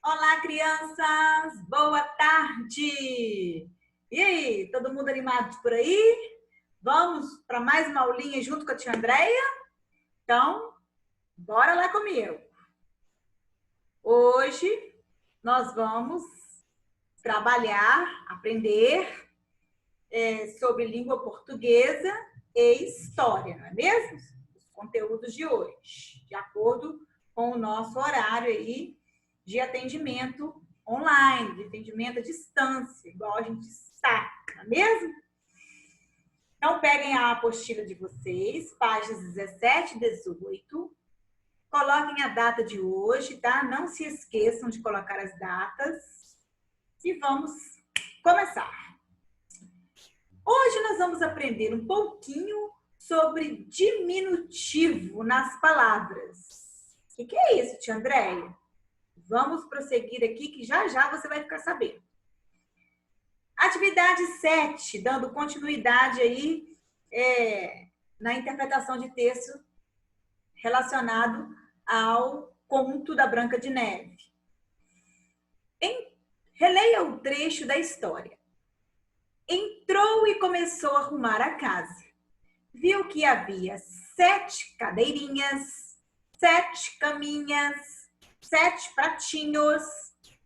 Olá, crianças! Boa tarde! E aí, todo mundo animado por aí? Vamos para mais uma aulinha junto com a tia Andréia? Então, bora lá comigo! Hoje nós vamos trabalhar, aprender sobre língua portuguesa e história, não é mesmo? Os conteúdos de hoje, de acordo com o nosso horário aí de atendimento online, de atendimento à distância, igual a gente está, não é mesmo? Então, peguem a apostila de vocês, páginas 17 e 18, coloquem a data de hoje, tá? Não se esqueçam de colocar as datas e vamos começar. Hoje nós vamos aprender um pouquinho sobre diminutivo nas palavras. O que é isso, tia Andréia? Vamos prosseguir aqui que já já você vai ficar sabendo. Atividade 7, dando continuidade aí na interpretação de texto relacionado ao conto da Branca de Neve. Releia o trecho da história. Entrou e começou a arrumar a casa. Viu que havia 7 cadeirinhas, 7 caminhas, 7 pratinhos,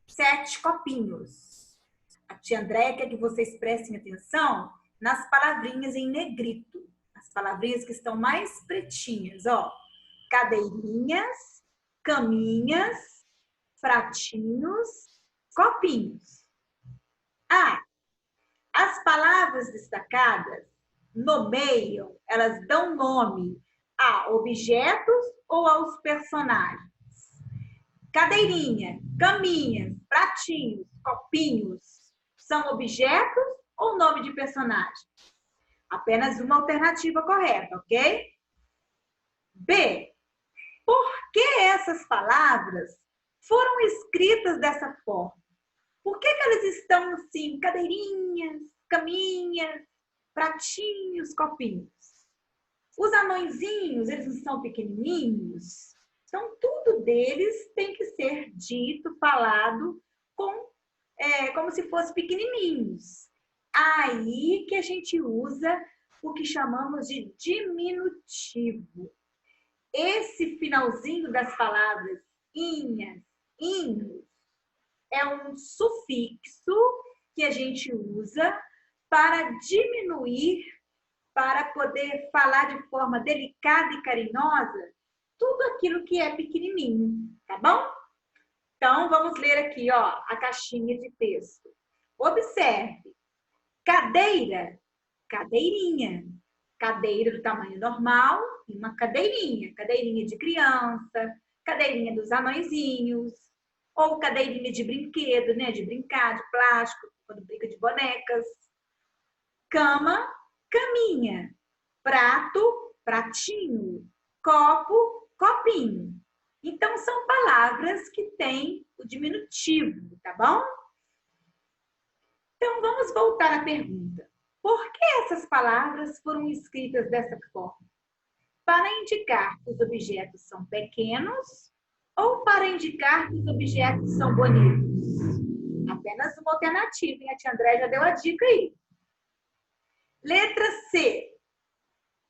7 copinhos. A tia Andréia quer que vocês prestem atenção nas palavrinhas em negrito, as palavrinhas que estão mais pretinhas, ó. Cadeirinhas, caminhas, pratinhos, copinhos. As palavras destacadas nomeiam, elas dão nome a objetos ou aos personagens. Cadeirinha, caminhas, pratinhos, copinhos são objetos ou nome de personagem? Apenas uma alternativa correta, ok? B. Por que essas palavras foram escritas dessa forma? Por que elas estão assim, cadeirinhas, caminhas, pratinhos, copinhos? Os anõezinhos, eles não são pequenininhos? Então, tudo deles tem que ser dito, falado, como se fossem pequenininhos. Aí que a gente usa o que chamamos de diminutivo. Esse finalzinho das palavras inhas, inhos, é um sufixo que a gente usa para diminuir, para poder falar de forma delicada e carinhosa tudo aquilo que é pequenininho, tá bom? Então, vamos ler aqui, ó, a caixinha de texto. Observe. Cadeira, cadeirinha. Cadeira do tamanho normal e uma cadeirinha. Cadeirinha de criança, cadeirinha dos anõezinhos, ou cadeirinha de brinquedo, né? De brincar, de plástico, quando brinca de bonecas. Cama, caminha. Prato, pratinho. Copo, copinho. Então, são palavras que têm o diminutivo, tá bom? Então, vamos voltar à pergunta. Por que essas palavras foram escritas dessa forma? Para indicar que os objetos são pequenos ou para indicar que os objetos são bonitos? Apenas uma alternativa, hein? A tia André já deu a dica aí. Letra C.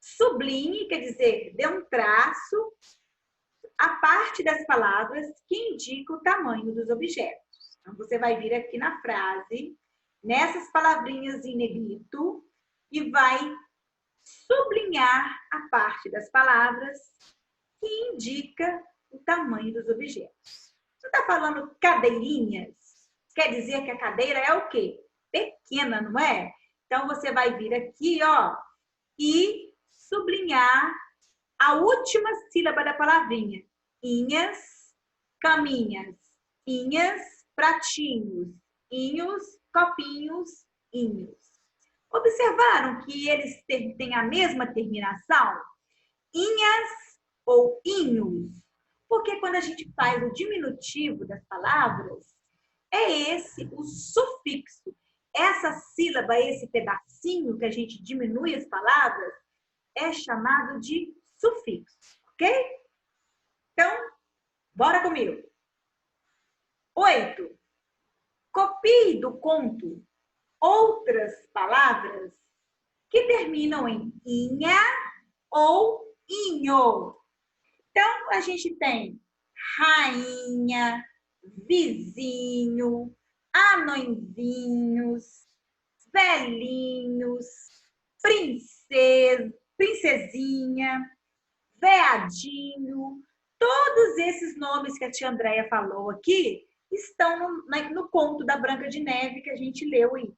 Sublinhe, quer dizer, dê um traço a parte das palavras que indica o tamanho dos objetos. Então, você vai vir aqui na frase, nessas palavrinhas em negrito, e vai sublinhar a parte das palavras que indica o tamanho dos objetos. Você está falando cadeirinhas, quer dizer que a cadeira é o quê? Pequena, não é? Então, você vai vir aqui, ó, e sublinhar a última sílaba da palavrinha. Inhas, caminhas, inhas, pratinhos, inhos, copinhos, inhos. Observaram que eles têm a mesma terminação? Inhas ou inhos? Porque quando a gente faz o diminutivo das palavras, é esse o sufixo. Essa sílaba, esse pedacinho que a gente diminui as palavras, é chamado de sufixo, ok? Então, bora comigo. 8. Copie do conto outras palavras que terminam em inha ou inho. Então, a gente tem rainha, vizinho, anõezinhos, velhinhos, princesinha, veadinho. Todos esses nomes que a tia Andréia falou aqui estão no conto da Branca de Neve que a gente leu aí.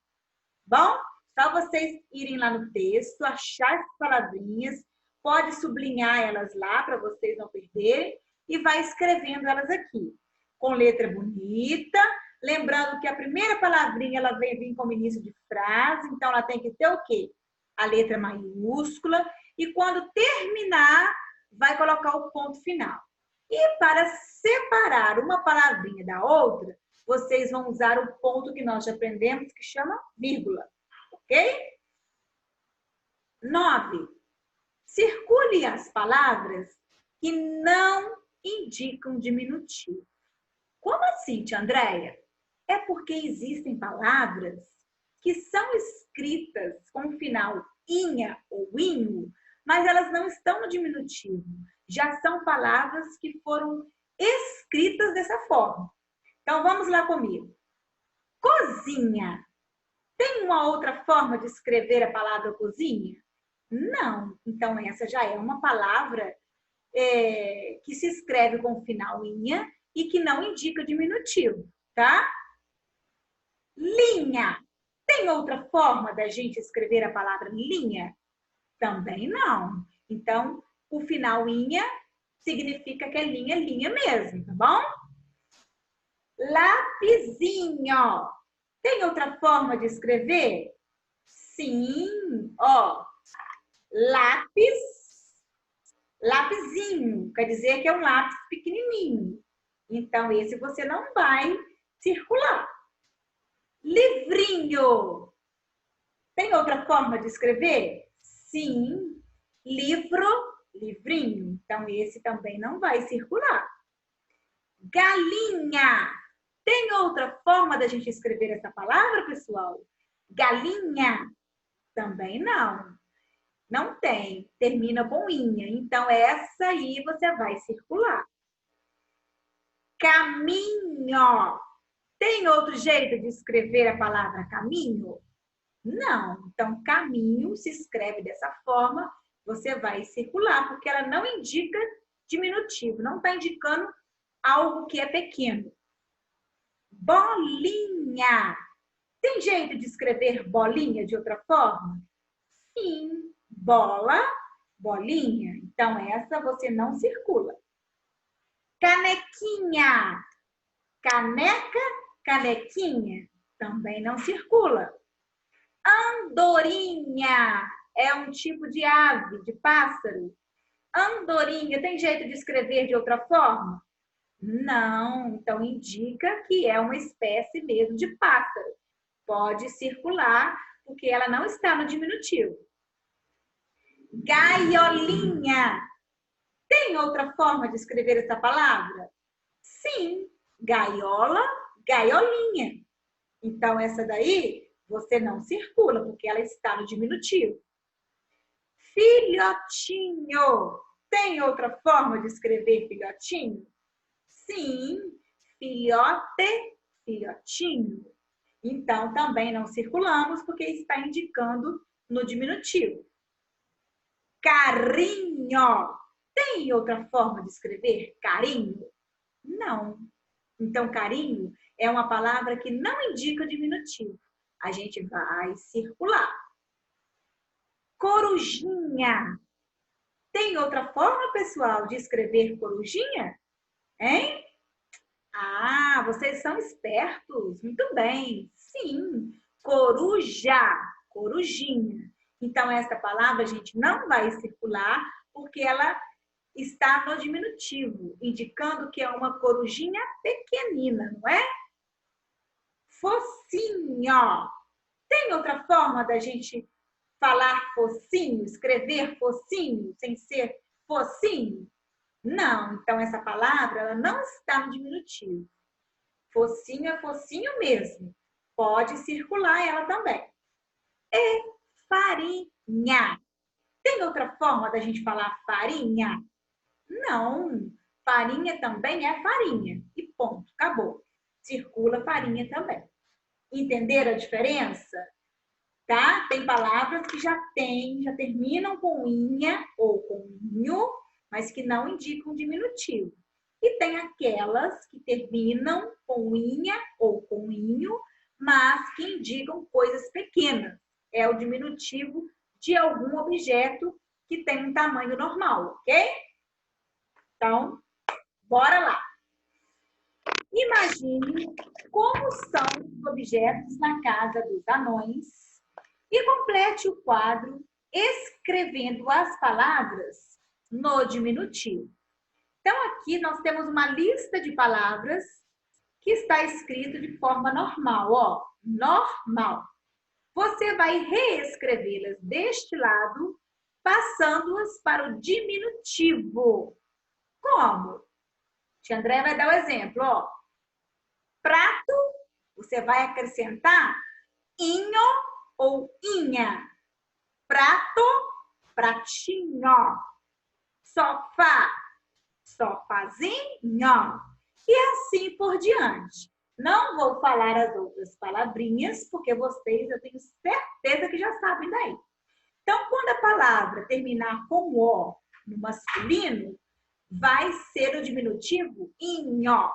Bom? Só vocês irem lá no texto, achar as palavrinhas, pode sublinhar elas lá para vocês não perderem e vai escrevendo elas aqui, com letra bonita, lembrando que a primeira palavrinha ela vem vir como início de frase, então ela tem que ter o quê? A letra maiúscula e quando terminar, vai colocar o ponto final. E para separar uma palavrinha da outra, vocês vão usar o ponto que nós já aprendemos, que chama vírgula. Ok? 9. Circule as palavras que não indicam diminutivo. Como assim, tia Andréia? É porque existem palavras que são escritas com o final inha ou inho, mas elas não estão no diminutivo. Já são palavras que foram escritas dessa forma. Então, vamos lá comigo. Cozinha. Tem uma outra forma de escrever a palavra cozinha? Não. Então, essa já é uma palavra que se escreve com final inha e que não indica diminutivo, tá? Linha. Tem outra forma da gente escrever a palavra linha? Também não. Então, o final inha significa que é linha mesmo, tá bom? Lapisinho. Tem outra forma de escrever? Sim, ó. Lapisinho, quer dizer que é um lápis pequenininho. Então, esse você não vai circular. Livrinho. Tem outra forma de escrever? Sim, livro, livrinho. Então, esse também não vai circular. Galinha. Tem outra forma da gente escrever essa palavra, pessoal? Galinha? Também não. Não tem. Termina com inha. Então, essa aí você vai circular. Caminho. Tem outro jeito de escrever a palavra caminho? Não. Então, caminho se escreve dessa forma. Você vai circular, porque ela não indica diminutivo. Não está indicando algo que é pequeno. Bolinha. Tem jeito de escrever bolinha de outra forma? Sim. Bola, bolinha. Então, essa você não circula. Canequinha. Caneca, canequinha. Também não circula. Andorinha. É um tipo de ave, de pássaro. Andorinha. Tem jeito de escrever de outra forma? Não, então indica que é uma espécie mesmo de pássaro. Pode circular, porque ela não está no diminutivo. Gaiolinha. Tem outra forma de escrever essa palavra? Sim, gaiola, gaiolinha. Então, essa daí você não circula, porque ela está no diminutivo. Filhotinho. Tem outra forma de escrever filhotinho? Sim, filhote, filhotinho. Então, também não circulamos, porque está indicando no diminutivo. Carinho. Tem outra forma de escrever carinho? Não. Então, carinho é uma palavra que não indica diminutivo. A gente vai circular. Corujinha. Tem outra forma, pessoal, de escrever corujinha? Hein? Ah, vocês são espertos. Muito bem. Sim. Coruja. Corujinha. Então, essa palavra a gente não vai circular porque ela está no diminutivo, indicando que é uma corujinha pequenina, não é? Focinho. Tem outra forma da gente falar focinho, escrever focinho, sem ser focinho? Não. Então, essa palavra ela não está no diminutivo. Focinho é focinho mesmo. Pode circular ela também. E farinha. Tem outra forma da gente falar farinha? Não. Farinha também é farinha. E ponto. Acabou. Circula farinha também. Entenderam a diferença? Tá? Tem palavras que já terminam com inha ou com inho, mas que não indicam diminutivo. E tem aquelas que terminam com inha ou com inho, mas que indicam coisas pequenas. É o diminutivo de algum objeto que tem um tamanho normal, ok? Então, bora lá. Imagine como são os objetos na casa dos anões e complete o quadro escrevendo as palavras no diminutivo. Então, aqui nós temos uma lista de palavras que está escrito de forma normal, ó, normal. Você vai reescrevê-las deste lado, passando-as para o diminutivo. Como? Tia André vai dar o exemplo, ó. Prato, você vai acrescentar inho ou inha. Prato, pratinho. Sofá, sofazinho. E assim por diante. Não vou falar as outras palavrinhas, porque vocês, eu tenho certeza que já sabem daí. Então, quando a palavra terminar com O no masculino, vai ser o diminutivo inho.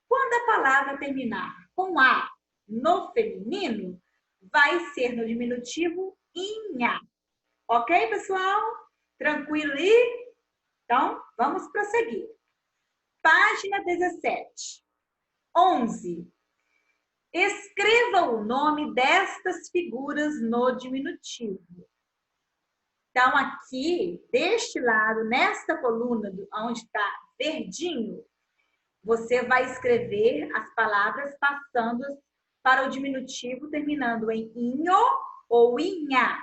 Quando a palavra terminar com A no feminino, vai ser no diminutivo inha. Ok, pessoal? Tranquilo aí? Então, vamos prosseguir. Página 17. 11. Escreva o nome destas figuras no diminutivo. Então, aqui, deste lado, nesta coluna, onde está verdinho, você vai escrever as palavras passando para o diminutivo, terminando em inho ou inha.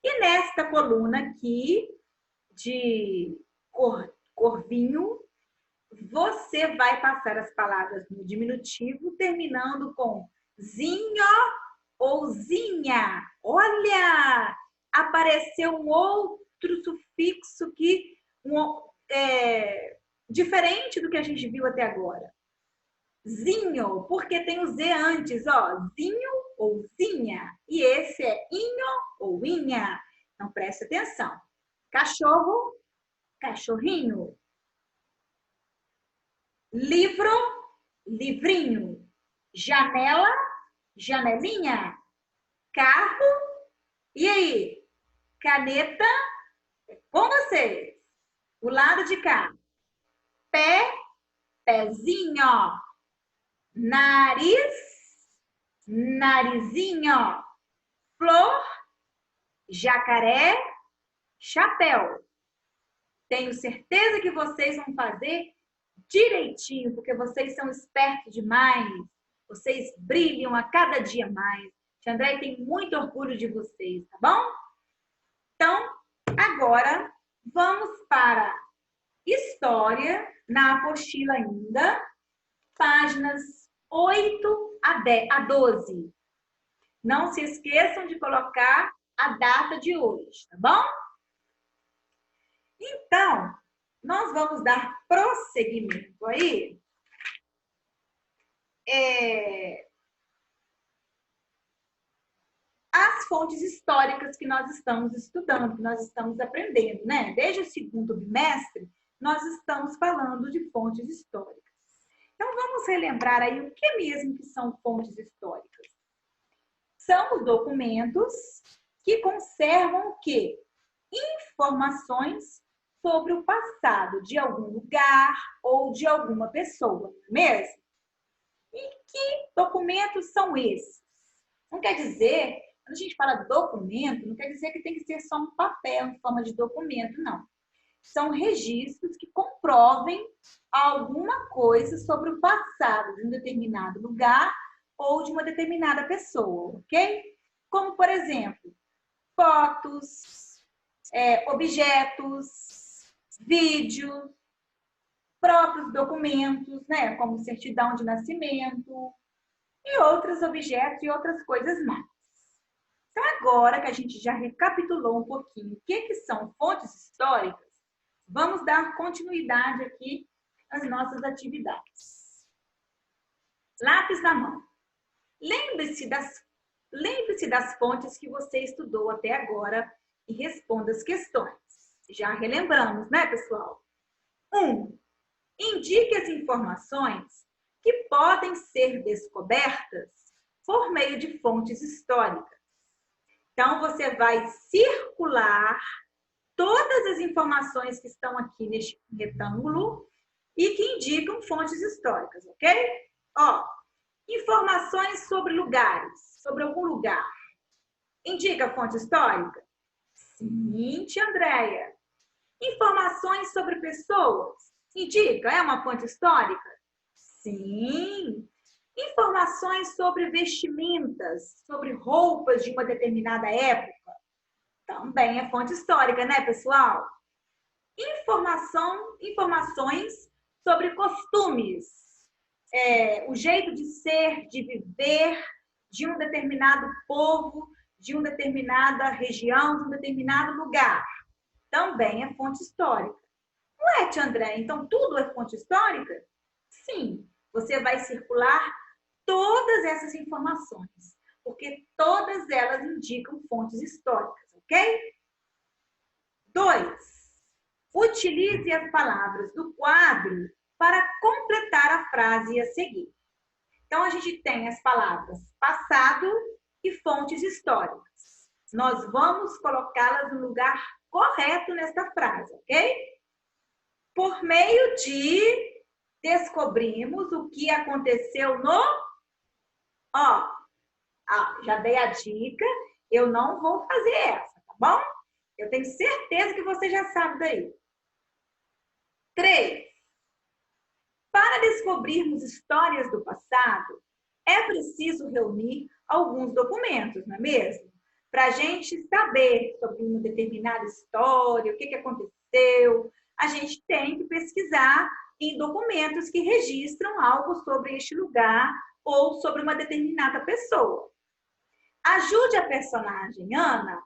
E nesta coluna aqui, de cor vinho, você vai passar as palavras no diminutivo, terminando com zinho ou zinha. Olha! Apareceu um outro sufixo que diferente do que a gente viu até agora. Zinho, porque tem o Z antes, ó. Zinho ou zinha. E esse é inho ou inha. Então, preste atenção. Cachorro, cachorrinho. Livro, livrinho. Janela, janelinha. Carro, e aí? Caneta, com vocês. O lado de cá. Pé, pezinho. Nariz, narizinho. Flor, jacaré, chapéu. Tenho certeza que vocês vão fazer direitinho, porque vocês são espertos demais. Vocês brilham a cada dia mais. Tia André tem muito orgulho de vocês, tá bom? Então, agora vamos para História, na apostila ainda, páginas 8 a 12. Não se esqueçam de colocar a data de hoje, tá bom? Então, nós vamos dar prosseguimento aí. As fontes históricas que nós estamos estudando, que nós estamos aprendendo, né? Desde o segundo bimestre, nós estamos falando de fontes históricas. Então, vamos relembrar aí o que mesmo que são fontes históricas. São os documentos que conservam o quê? Informações sobre o passado de algum lugar ou de alguma pessoa, não é mesmo? E que documentos são esses? Não quer dizer, quando a gente fala documento, não quer dizer que tem que ser só um papel em forma de documento, não. São registros que comprovem alguma coisa sobre o passado de um determinado lugar ou de uma determinada pessoa, ok? Como, por exemplo, fotos, objetos, vídeos, próprios documentos, né, como certidão de nascimento e outros objetos e outras coisas mais. Então, agora que a gente já recapitulou um pouquinho o que são fontes históricas, vamos dar continuidade aqui às nossas atividades. Lápis na mão. Lembre-se das fontes que você estudou até agora e responda as questões. Já relembramos, né, pessoal? 1. Indique as informações que podem ser descobertas por meio de fontes históricas. Então, você vai circular todas as informações que estão aqui neste retângulo e que indicam fontes históricas, ok? Ó, informações sobre lugares, sobre algum lugar. Indica fonte histórica? Sim, tia Andréia. Informações sobre pessoas. Indica, é uma fonte histórica? Sim. Informações sobre vestimentas, sobre roupas de uma determinada época. Também é fonte histórica, né, pessoal? Informações sobre costumes. O jeito de ser, de viver de um determinado povo, de uma determinada região, de um determinado lugar. Também é fonte histórica. Não é, tia André? Então, tudo é fonte histórica? Sim. Você vai circular todas essas informações, porque todas elas indicam fontes históricas, ok? 2. Utilize as palavras do quadro para completar a frase a seguir. Então, a gente tem as palavras passado e fontes históricas. Nós vamos colocá-las no lugar correto nesta frase, ok? Por meio de descobrimos o que aconteceu no... já dei a dica, eu não vou fazer essa, tá bom? Eu tenho certeza que você já sabe daí. 3. Para descobrirmos histórias do passado, é preciso reunir alguns documentos, não é mesmo? Para a gente saber sobre uma determinada história, o que aconteceu, a gente tem que pesquisar em documentos que registram algo sobre este lugar ou sobre uma determinada pessoa. Ajude a personagem Ana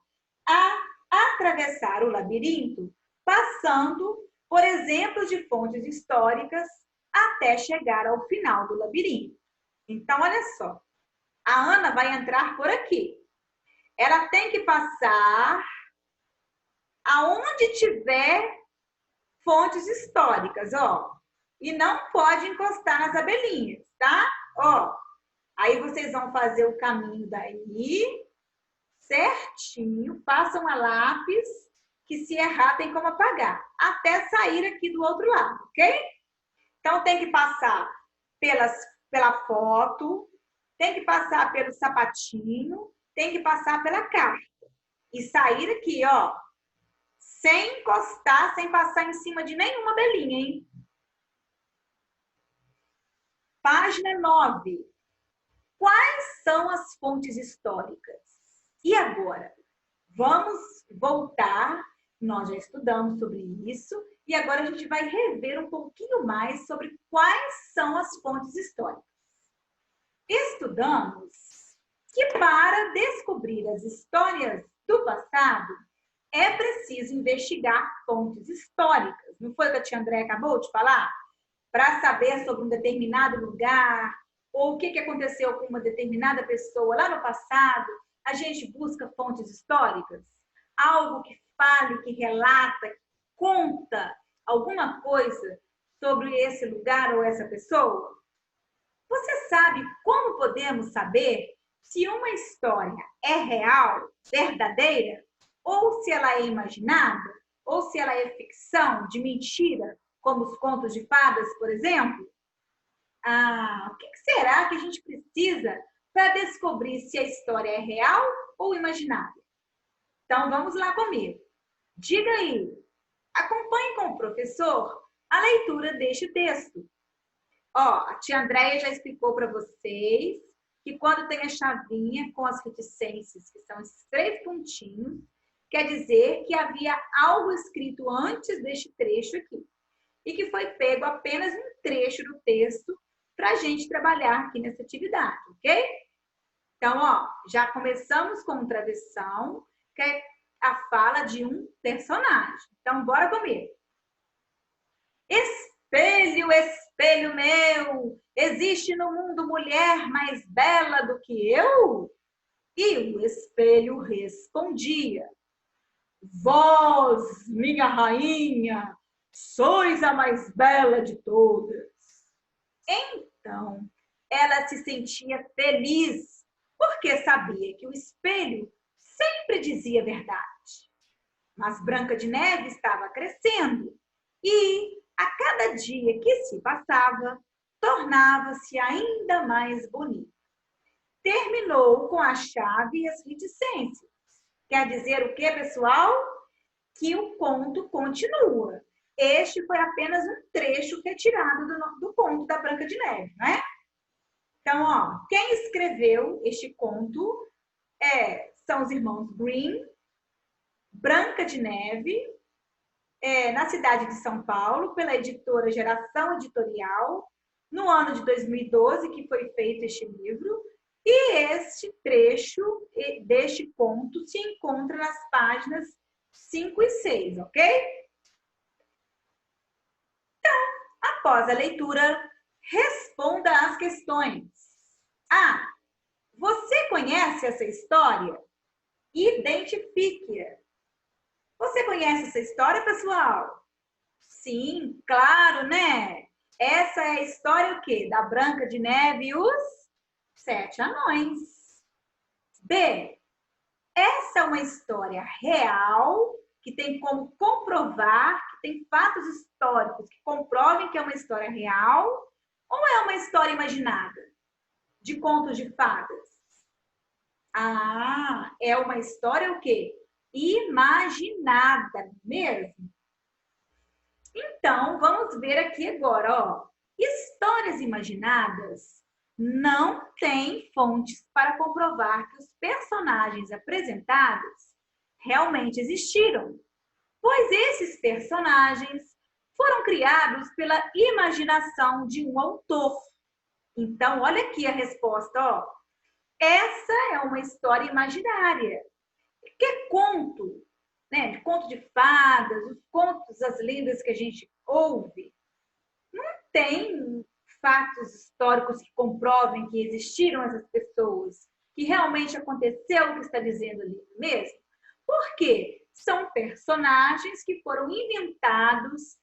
a atravessar o labirinto, passando por exemplos de fontes históricas até chegar ao final do labirinto. Então, olha só, a Ana vai entrar por aqui. Ela tem que passar aonde tiver fontes históricas, ó. E não pode encostar nas abelhinhas, tá? Ó, aí vocês vão fazer o caminho daí, certinho, passam a lápis, que se errar tem como apagar, até sair aqui do outro lado, ok? Então, tem que passar pela foto, tem que passar pelo sapatinho, tem que passar pela carta. E sair aqui, ó, sem encostar, sem passar em cima de nenhuma abelhinha, hein? Página 9. Quais são as fontes históricas? E agora? Vamos voltar, nós já estudamos sobre isso, e agora a gente vai rever um pouquinho mais sobre quais são as fontes históricas. Estudamos que para descobrir as histórias do passado, é preciso investigar fontes históricas. Não foi o que a tia André acabou de falar? Para saber sobre um determinado lugar, ou o que aconteceu com uma determinada pessoa lá no passado, a gente busca fontes históricas. Algo que fale, que relata, que conta alguma coisa sobre esse lugar ou essa pessoa. Você sabe como podemos saber se uma história é real, verdadeira, ou se ela é imaginada, ou se ela é ficção, de mentira, como os contos de fadas, por exemplo? O que será que a gente precisa para descobrir se a história é real ou imaginária? Então, vamos lá comigo. Diga aí, acompanhe com o professor a leitura deste texto. Ó, a tia Andréia já explicou para vocês que quando tem a chavinha com as reticências, que são esses 3 pontinhos, quer dizer que havia algo escrito antes deste trecho aqui. e que foi pego apenas um trecho do texto para a gente trabalhar aqui nessa atividade, ok? Então, ó, já começamos com um travessão, que é a fala de um personagem. Então, bora comigo. Espelho, espelho meu, existe no mundo mulher mais bela do que eu? E o espelho respondia: vós, minha rainha, sois a mais bela de todas. Então, ela se sentia feliz, porque sabia que o espelho sempre dizia a verdade. Mas Branca de Neve estava crescendo e, a cada dia que se passava, tornava-se ainda mais bonita. Terminou com a chave e as reticências. Quer dizer o quê, pessoal? Que o conto continua. Este foi apenas um trecho retirado do conto da Branca de Neve, não é? Então, ó, quem escreveu este conto são os irmãos Grimm, Branca de Neve, na cidade de São Paulo, pela editora Geração Editorial, no ano de 2012, que foi feito este livro. E este trecho deste conto se encontra nas páginas 5 e 6, ok? Então, após a leitura, responda às questões. A. Você conhece essa história? Identifique-a. Você conhece essa história, pessoal? Sim, claro, né? Essa é a história o quê? Da Branca de Neve e os 7 anões. B. Essa é uma história real, que tem como comprovar, que tem fatos históricos que comprovem que é uma história real, ou é uma história imaginada? De contos de fadas? Ah, é uma história o quê? Imaginada, mesmo? Então, vamos ver aqui agora, ó. Histórias imaginadas não têm fontes para comprovar que os personagens apresentados realmente existiram, pois esses personagens foram criados pela imaginação de um autor. Então, olha aqui a resposta, ó. Essa é uma história imaginária. Que é conto, né? Conto de fadas, os contos, as lendas que a gente ouve, não tem fatos históricos que comprovem que existiram essas pessoas, que realmente aconteceu o que está dizendo ali mesmo. Por quê? São personagens que foram inventados,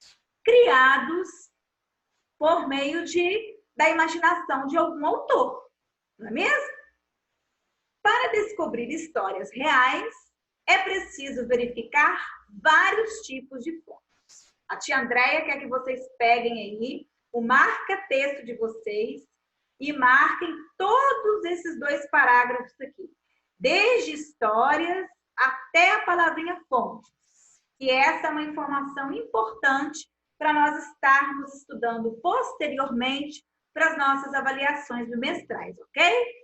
criados por meio da imaginação de algum autor, não é mesmo? Para descobrir histórias reais, é preciso verificar vários tipos de fontes. A tia Andréia quer que vocês peguem aí o marca-texto de vocês e marquem todos esses 2 parágrafos aqui. Desde histórias até a palavrinha fontes. E essa é uma informação importante para nós estarmos estudando posteriormente para as nossas avaliações bimestrais, ok?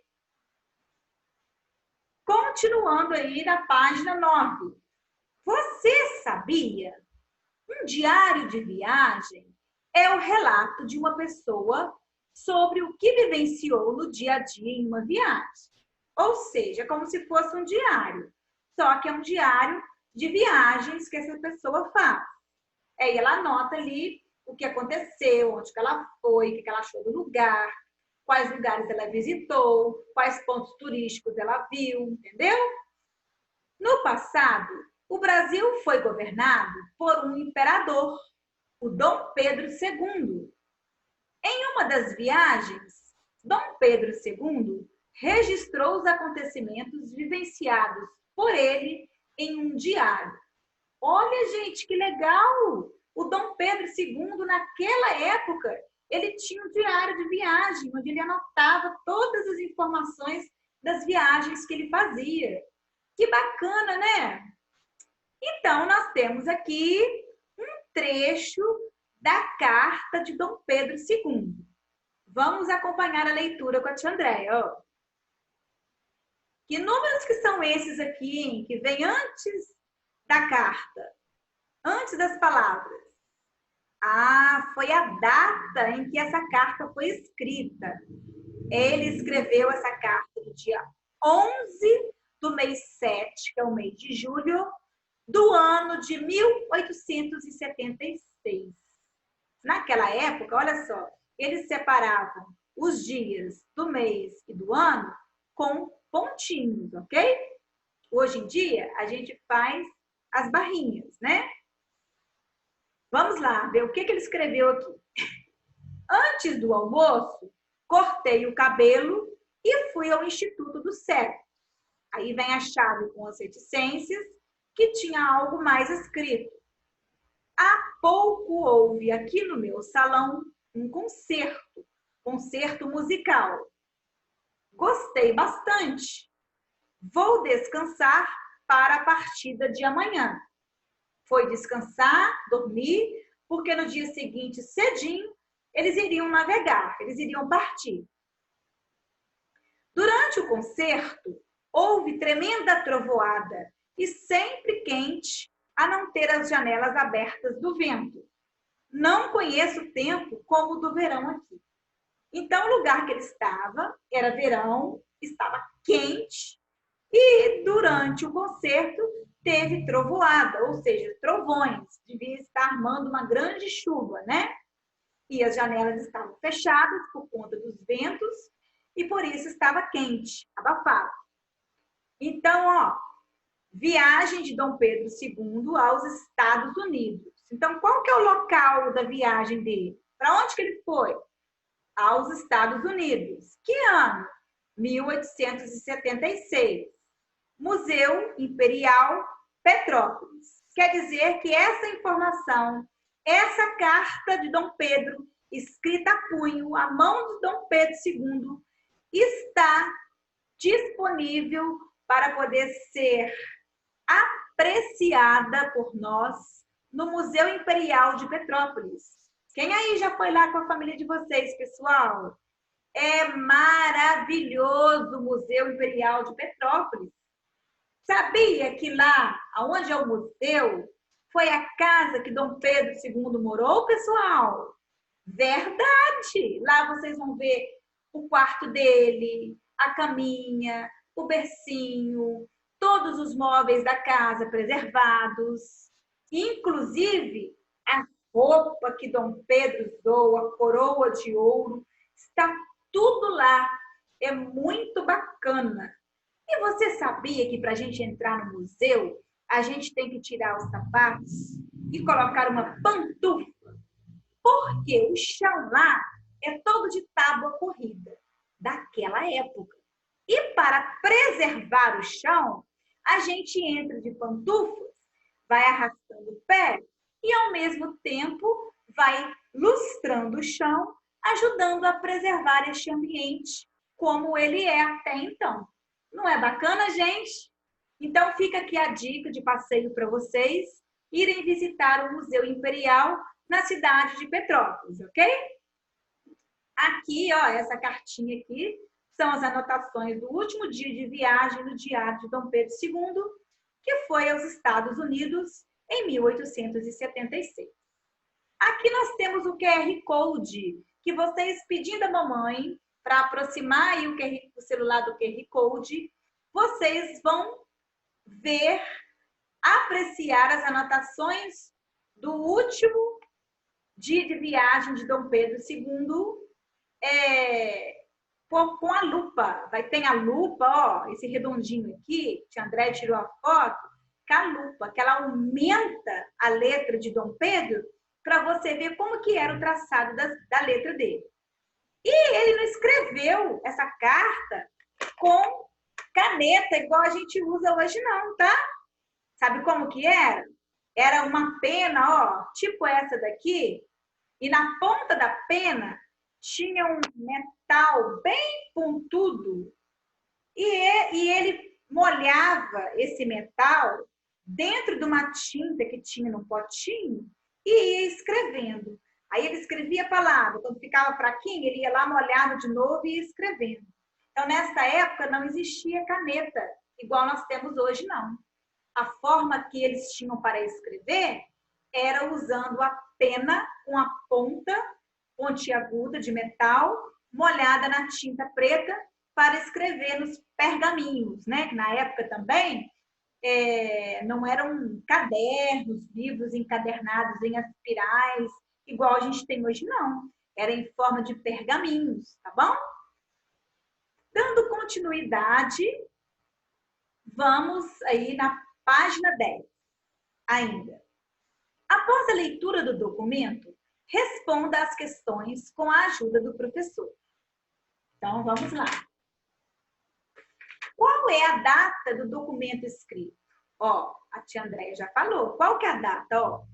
Continuando aí na página 9. Você sabia? Um diário de viagem é o relato de uma pessoa sobre o que vivenciou no dia a dia em uma viagem. Ou seja, como se fosse um diário. Só que é um diário de viagens que essa pessoa faz. Aí ela anota ali o que aconteceu, onde que ela foi, o que ela achou do lugar, quais lugares ela visitou, quais pontos turísticos ela viu, entendeu? No passado, o Brasil foi governado por um imperador, o Dom Pedro II. Em uma das viagens, Dom Pedro II registrou os acontecimentos vivenciados por ele em um diário. Olha, gente, que legal! O Dom Pedro II, naquela época, ele tinha um diário de viagem, onde ele anotava todas as informações das viagens que ele fazia. Que bacana, né? Então, nós temos aqui um trecho da carta de Dom Pedro II. Vamos acompanhar a leitura com a tia Andréia. Ó. Que números que são esses aqui, hein? Que vem antes da carta? Antes das palavras? Ah, foi a data em que essa carta foi escrita. Ele escreveu essa carta no dia 11 do mês 7, que é o mês de julho, do ano de 1876. Naquela época, olha só, eles separavam os dias do mês e do ano com pontinhos, ok? Hoje em dia, a gente faz as barrinhas, né? Vamos lá, ver o que ele escreveu aqui. Antes do almoço, cortei o cabelo e fui ao Instituto do Cérebro. Aí vem a chave com as reticências, que tinha algo mais escrito. Há pouco houve aqui no meu salão um concerto musical. Gostei bastante. Vou descansar para a partida de amanhã. Foi descansar, dormir, porque no dia seguinte, cedinho, eles iriam navegar, eles iriam partir. Durante o concerto, houve tremenda trovoada e sempre quente, a não ter as janelas abertas do vento. Não conheço o tempo como o do verão aqui. Então, o lugar que ele estava era verão, estava quente e durante o concerto teve trovoada, ou seja, trovões. Devia estar armando uma grande chuva, né? E as janelas estavam fechadas por conta dos ventos e por isso estava quente, abafado. Então, ó, viagem de Dom Pedro II aos Estados Unidos. Então, qual que é o local da viagem dele? Para onde que ele foi? Aos Estados Unidos. Que ano? 1876. Museu Imperial Petrópolis. Quer dizer que essa informação, essa carta de Dom Pedro, escrita a punho, à mão de Dom Pedro II, está disponível para poder ser apreciada por nós no Museu Imperial de Petrópolis. Quem aí já foi lá com a família de vocês, pessoal? É maravilhoso o Museu Imperial de Petrópolis. Sabia que lá, onde é o museu, foi a casa que Dom Pedro II morou, pessoal? Verdade! Lá vocês vão ver o quarto dele, a caminha, o bercinho, todos os móveis da casa preservados, inclusive a roupa que Dom Pedro usou, a coroa de ouro, está tudo lá. É muito bacana. E você sabia que para a gente entrar no museu, a gente tem que tirar os sapatos e colocar uma pantufa? Porque o chão lá é todo de tábua corrida, daquela época. E para preservar o chão, a gente entra de pantufas, vai arrastando o pé e, ao mesmo tempo, vai lustrando o chão, ajudando a preservar este ambiente como ele é até então. Não é bacana, gente? Então, fica aqui a dica de passeio para vocês irem visitar o Museu Imperial na cidade de Petrópolis, ok? Aqui, ó, essa cartinha aqui, são as anotações do último dia de viagem no diário de Dom Pedro II, que foi aos Estados Unidos em 1876. Aqui nós temos o QR Code, que vocês pedindo a mamãe para aproximar aí o celular do QR Code, vocês vão ver, apreciar as anotações do último dia de viagem de Dom Pedro II, com a lupa. Tem a lupa, ó, esse redondinho aqui, que a André tirou a foto, com a lupa, que ela aumenta a letra de Dom Pedro para você ver como que era o traçado da letra dele. E ele não escreveu essa carta com caneta igual a gente usa hoje não, tá? Sabe como que era? Era uma pena, ó, tipo essa daqui, e na ponta da pena tinha um metal bem pontudo e ele molhava esse metal dentro de uma tinta que tinha no potinho e ia escrevendo. Aí ele escrevia a palavra, quando ficava fraquinho, ele ia lá, molhava de novo e ia escrevendo. Então, nessa época, não existia caneta, igual nós temos hoje, não. A forma que eles tinham para escrever era usando a pena com a ponta pontiaguda de metal molhada na tinta preta para escrever nos pergaminhos, né? Na época também não eram cadernos, livros encadernados em espirais, igual a gente tem hoje, não. Era em forma de pergaminhos, tá bom? Dando continuidade, vamos aí na página 10 ainda. Após a leitura do documento, responda às questões com a ajuda do professor. Então, vamos lá. Qual é a data do documento escrito? Ó, a tia Andréia já falou. Qual que é a data? Ó,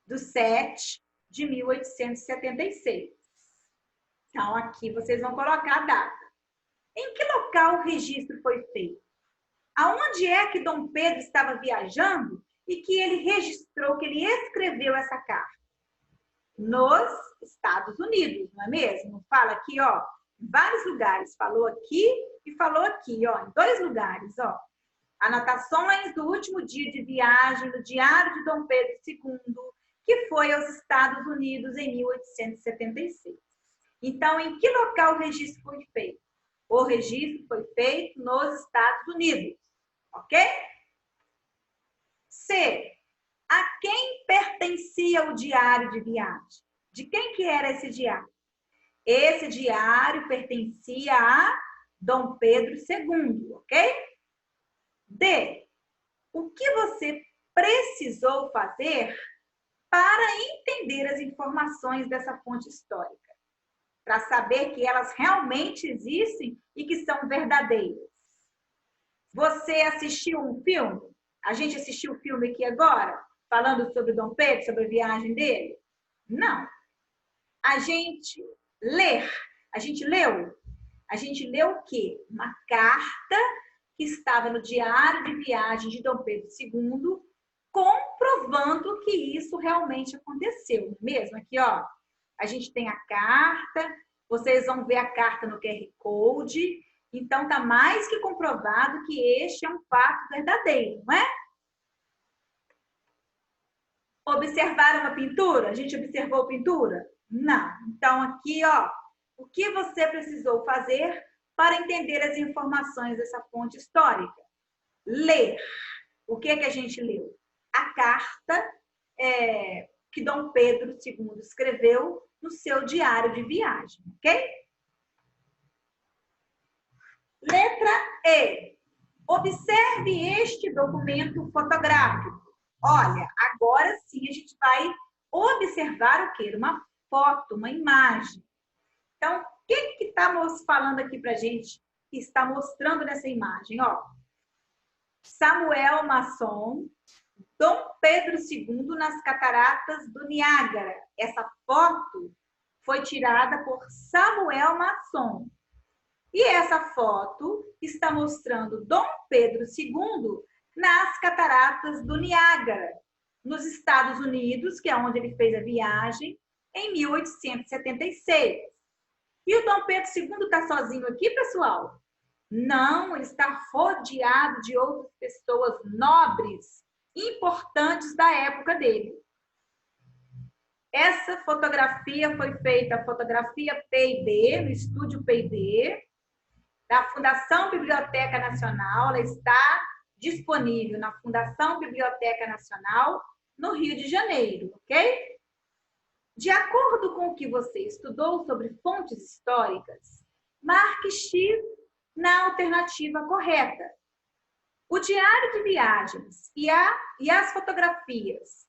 11/7/1876. Então, aqui vocês vão colocar a data. Em que local o registro foi feito? Aonde é que Dom Pedro estava viajando e que ele registrou, que ele escreveu essa carta? Nos Estados Unidos, não é mesmo? Fala aqui, ó, em vários lugares. Falou aqui e falou aqui, ó, em 2 lugares, ó. Anotações do último dia de viagem do Diário de Dom Pedro II, que foi aos Estados Unidos em 1876. Então, em que local o registro foi feito? O registro foi feito nos Estados Unidos, ok? C. A quem pertencia o diário de viagem? De quem que era esse diário? Esse diário pertencia a Dom Pedro II, ok? D. O que você precisou fazer para entender as informações dessa fonte histórica? Para saber que elas realmente existem e que são verdadeiras. Você assistiu um filme? A gente assistiu o filme aqui agora, falando sobre Dom Pedro, sobre a viagem dele? Não. A gente leu. A gente leu o quê? Uma carta que estava no diário de viagem de Dom Pedro II, comprovando que isso realmente aconteceu. Não é mesmo? Aqui, ó, a gente tem a carta, vocês vão ver a carta no QR Code. Então, está mais que comprovado que este é um fato verdadeiro, não é? Observaram uma pintura? A gente observou pintura? Não. Então, aqui, ó, o que você precisou fazer para entender as informações dessa fonte histórica? Ler. O que a gente leu? A carta que Dom Pedro II escreveu no seu diário de viagem, ok? Letra E. Observe este documento fotográfico. Olha, agora sim a gente vai observar o quê? Uma foto, uma imagem. Então, o que estamos falando aqui pra gente, que está mostrando nessa imagem? Ó, Samuel Masson, Dom Pedro II nas cataratas do Niágara. Essa foto foi tirada por Samuel Masson. E essa foto está mostrando Dom Pedro II nas cataratas do Niágara, nos Estados Unidos, que é onde ele fez a viagem, em 1876. E o Dom Pedro II está sozinho aqui, pessoal? Não, ele está rodeado de outras pessoas nobres, importantes da época dele. Essa fotografia foi feita, a fotografia P&D, no estúdio P&D, da Fundação Biblioteca Nacional. Ela está disponível na Fundação Biblioteca Nacional, no Rio de Janeiro, ok? De acordo com o que você estudou sobre fontes históricas, marque X na alternativa correta. O diário de viagens e as fotografias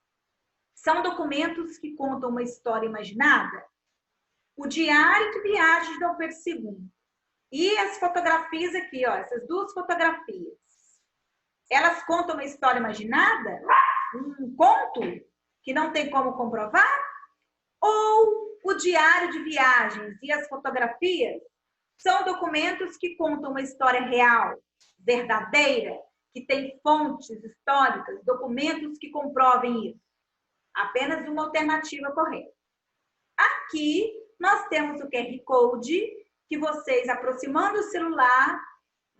são documentos que contam uma história imaginada? O diário de viagens de Dom Pedro II e as fotografias aqui, ó, essas 2 fotografias, elas contam uma história imaginada? Um conto que não tem como comprovar? Ou o diário de viagens e as fotografias são documentos que contam uma história real, verdadeira, que tem fontes históricas, documentos que comprovem isso? Apenas uma alternativa correta. Aqui nós temos o QR Code, que vocês, aproximando o celular,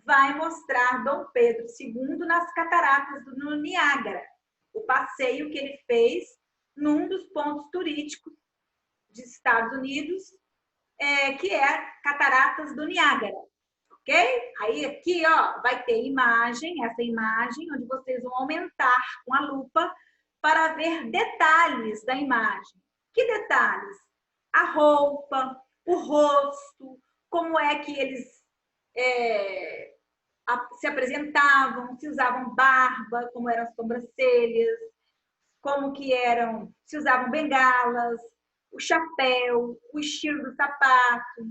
vai mostrar Dom Pedro II nas cataratas do Niágara. O passeio que ele fez num dos pontos turísticos dos Estados Unidos, que é Cataratas do Niágara, ok? Aí aqui, ó, vai ter imagem, essa imagem, onde vocês vão aumentar com a lupa para ver detalhes da imagem. Que detalhes? A roupa, o rosto, como é que eles se apresentavam, se usavam barba, como eram as sobrancelhas, como que eram, se usavam bengalas, o chapéu, o estilo do sapato,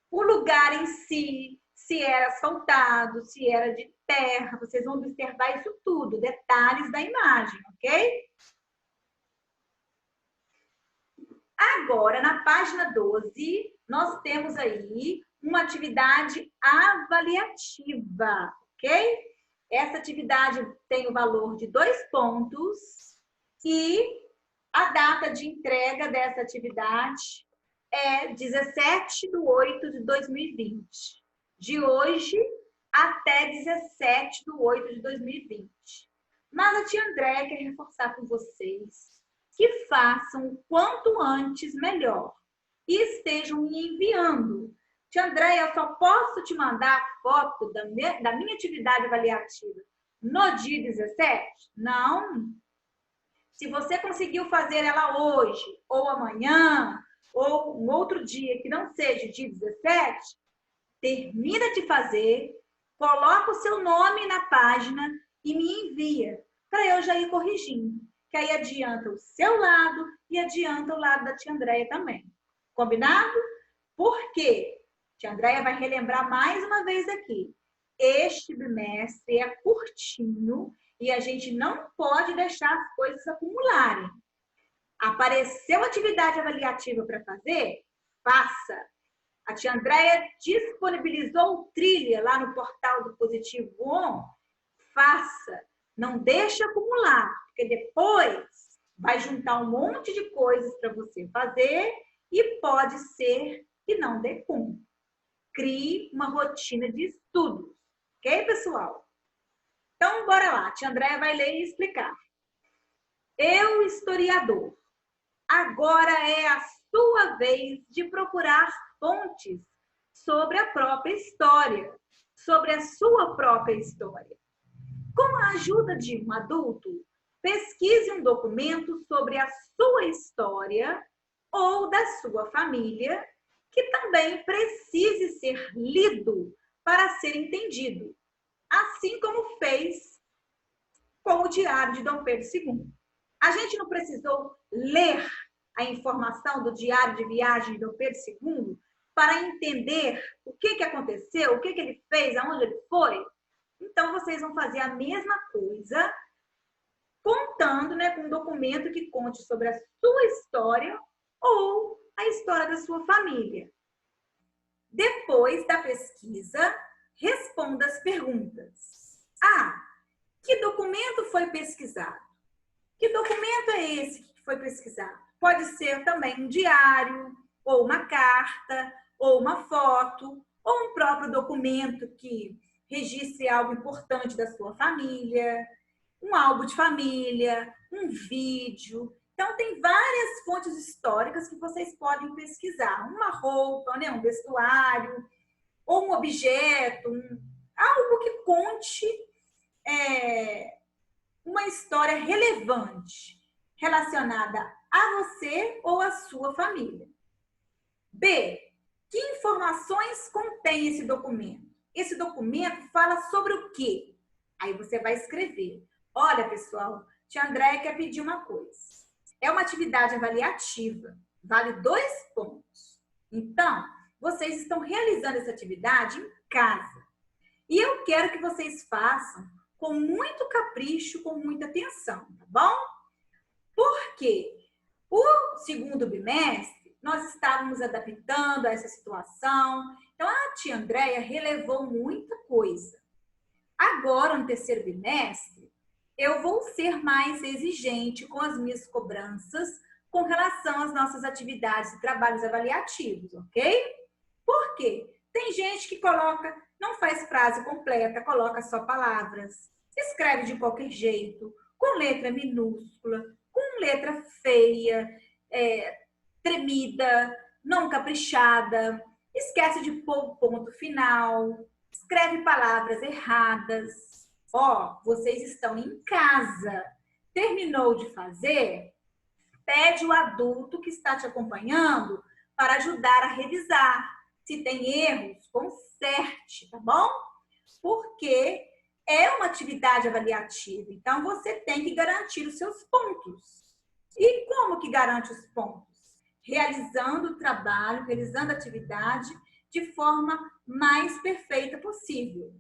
o lugar em si, se era asfaltado, se era de terra, vocês vão observar isso tudo, detalhes da imagem, ok? Agora, na página 12, nós temos aí uma atividade avaliativa, ok? Essa atividade tem o valor de 2 pontos e a data de entrega dessa atividade é 17/8/2020. De hoje até 17/8/2020. Mas a tia Andréia quer reforçar com vocês que façam o quanto antes melhor e estejam me enviando. Tia Andréia, eu só posso te mandar a foto da minha atividade avaliativa no dia 17? Não. Se você conseguiu fazer ela hoje, ou amanhã, ou um outro dia que não seja dia 17, termina de fazer, coloca o seu nome na página e me envia, para eu já ir corrigindo. Que aí adianta o seu lado e adianta o lado da tia Andréia também. Combinado? Por quê? Tia Andréia vai relembrar mais uma vez aqui. Este bimestre é curtinho e a gente não pode deixar as coisas acumularem. Apareceu atividade avaliativa para fazer? Faça. A tia Andréia disponibilizou o Trilha lá no portal do Positivo On. Faça. Não deixe acumular, porque depois vai juntar um monte de coisas para você fazer e pode ser que não dê conta. Crie uma rotina de estudos. Ok, pessoal? Então, bora lá. A tia Andréia vai ler e explicar. Eu, historiador, agora é a sua vez de procurar fontes sobre a própria história, sobre a sua própria história. Com a ajuda de um adulto, pesquise um documento sobre a sua história ou da sua família, que também precise ser lido para ser entendido, assim como fez com o Diário de Dom Pedro II. A gente não precisou ler a informação do Diário de Viagem de Dom Pedro II para entender o que aconteceu, o que ele fez, aonde ele foi? Então, vocês vão fazer a mesma coisa, contando, com um documento que conte sobre a sua história ou a história da sua família. Depois da pesquisa, responda as perguntas. Que documento foi pesquisado? Que documento é esse que foi pesquisado? Pode ser também um diário, ou uma carta, ou uma foto, ou um próprio documento que registre algo importante da sua família, um álbum de família, um vídeo. Então, tem várias fontes históricas que vocês podem pesquisar. Uma roupa, um vestuário, ou um objeto, algo que conte uma história relevante relacionada a você ou a sua família. B. Que informações contém esse documento? Esse documento fala sobre o quê? Aí você vai escrever. Olha, pessoal, tia Andréia quer pedir uma coisa. É uma atividade avaliativa, vale 2 pontos. Então, vocês estão realizando essa atividade em casa. E eu quero que vocês façam com muito capricho, com muita atenção, tá bom? Porque o segundo bimestre, nós estávamos adaptando a essa situação. Então, a tia Andréia relevou muita coisa. Agora, no terceiro bimestre, eu vou ser mais exigente com as minhas cobranças com relação às nossas atividades e trabalhos avaliativos, ok? Por quê? Tem gente que não faz frase completa, coloca só palavras, escreve de qualquer jeito, com letra minúscula, com letra feia, tremida, não caprichada, esquece de pôr o ponto final, escreve palavras erradas. Ó, vocês estão em casa. Terminou de fazer? Pede o adulto que está te acompanhando para ajudar a revisar. Se tem erros, conserte, tá bom? Porque é uma atividade avaliativa, então você tem que garantir os seus pontos. E como que garante os pontos? Realizando o trabalho, realizando a atividade de forma mais perfeita possível.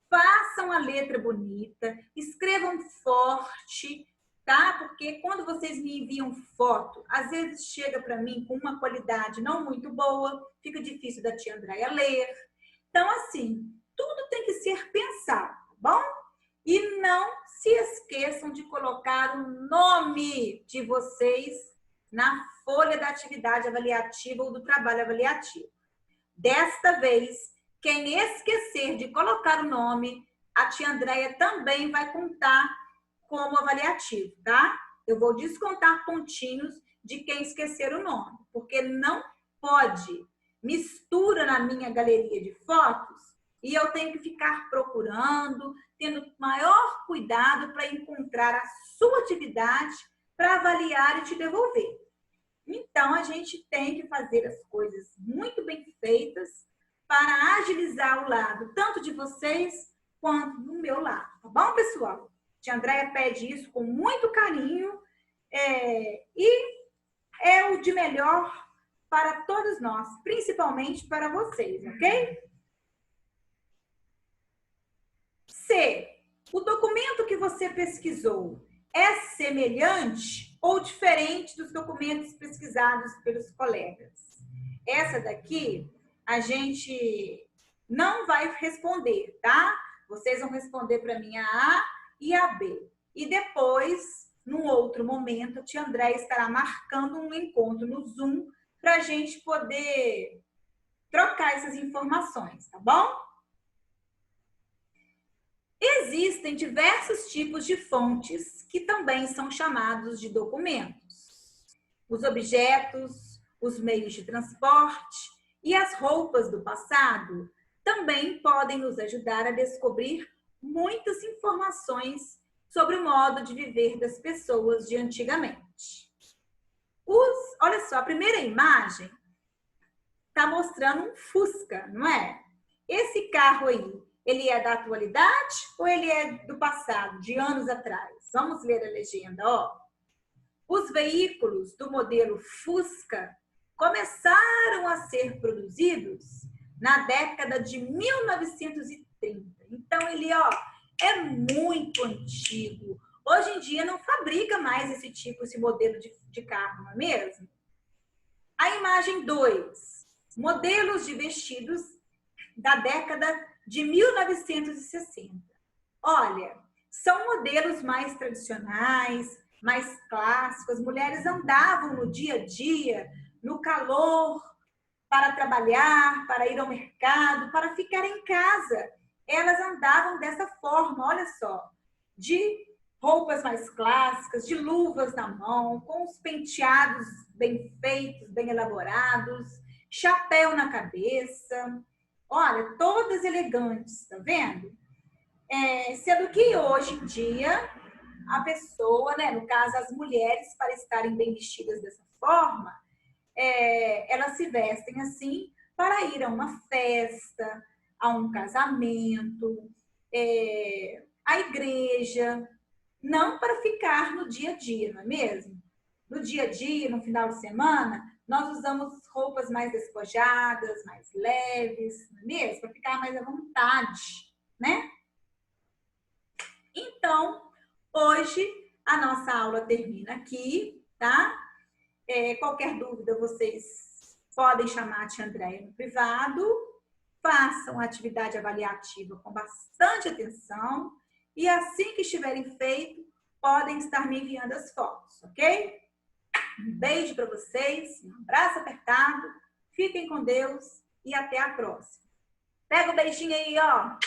Façam a letra bonita, escrevam forte, tá? Porque quando vocês me enviam foto, às vezes chega para mim com uma qualidade não muito boa, fica difícil da tia Andréia ler. Então, assim, tudo tem que ser pensado, tá bom? E não se esqueçam de colocar o nome de vocês na folha da atividade avaliativa ou do trabalho avaliativo. Desta vez, quem esquecer de colocar o nome, a tia Andréia também vai contar como avaliativo, tá? Eu vou descontar pontinhos de quem esquecer o nome, porque não pode. Mistura na minha galeria de fotos e eu tenho que ficar procurando, tendo maior cuidado para encontrar a sua atividade para avaliar e te devolver. Então, a gente tem que fazer as coisas muito bem feitas para agilizar o lado, tanto de vocês quanto do meu lado, tá bom, pessoal? Tia Andréia pede isso com muito carinho e é o de melhor para todos nós, principalmente para vocês, ok? C. O documento que você pesquisou é semelhante ou diferente dos documentos pesquisados pelos colegas? Essa daqui a gente não vai responder, tá? Vocês vão responder para mim a A e a B. E depois, num outro momento, a tia Andréia estará marcando um encontro no Zoom para a gente poder trocar essas informações, tá bom? Existem diversos tipos de fontes que também são chamados de documentos. Os objetos, os meios de transporte e as roupas do passado também podem nos ajudar a descobrir muitas informações sobre o modo de viver das pessoas de antigamente. Olha só, a primeira imagem está mostrando um Fusca, não é? Esse carro aí, ele é da atualidade ou ele é do passado, de anos atrás? Vamos ler a legenda, ó. Os veículos do modelo Fusca começaram a ser produzidos na década de 1930. Então, ele, ó, é muito antigo. Hoje em dia não fabrica mais esse modelo de carro, não é mesmo? A imagem 2. Modelos de vestidos da década de 1960. Olha, são modelos mais tradicionais, mais clássicos. As mulheres andavam no dia a dia, no calor, para trabalhar, para ir ao mercado, para ficar em casa. Elas andavam dessa forma, olha só, de roupas mais clássicas, de luvas na mão, com os penteados bem feitos, bem elaborados, chapéu na cabeça. Olha, todas elegantes, tá vendo? Sendo que hoje em dia, a pessoa, né, no caso as mulheres, para estarem bem vestidas dessa forma, elas se vestem assim para ir a uma festa, a um casamento, à igreja, não para ficar no dia a dia, não é mesmo? No dia a dia, no final de semana, nós usamos roupas mais despojadas, mais leves, não é mesmo? Para ficar mais à vontade, né? Então, hoje a nossa aula termina aqui, tá? Qualquer dúvida, vocês podem chamar a tia Andréia no privado, façam a atividade avaliativa com bastante atenção e assim que estiverem feito, podem estar me enviando as fotos, ok? Um beijo para vocês, um abraço apertado, fiquem com Deus e até a próxima. Pega o beijinho aí, ó.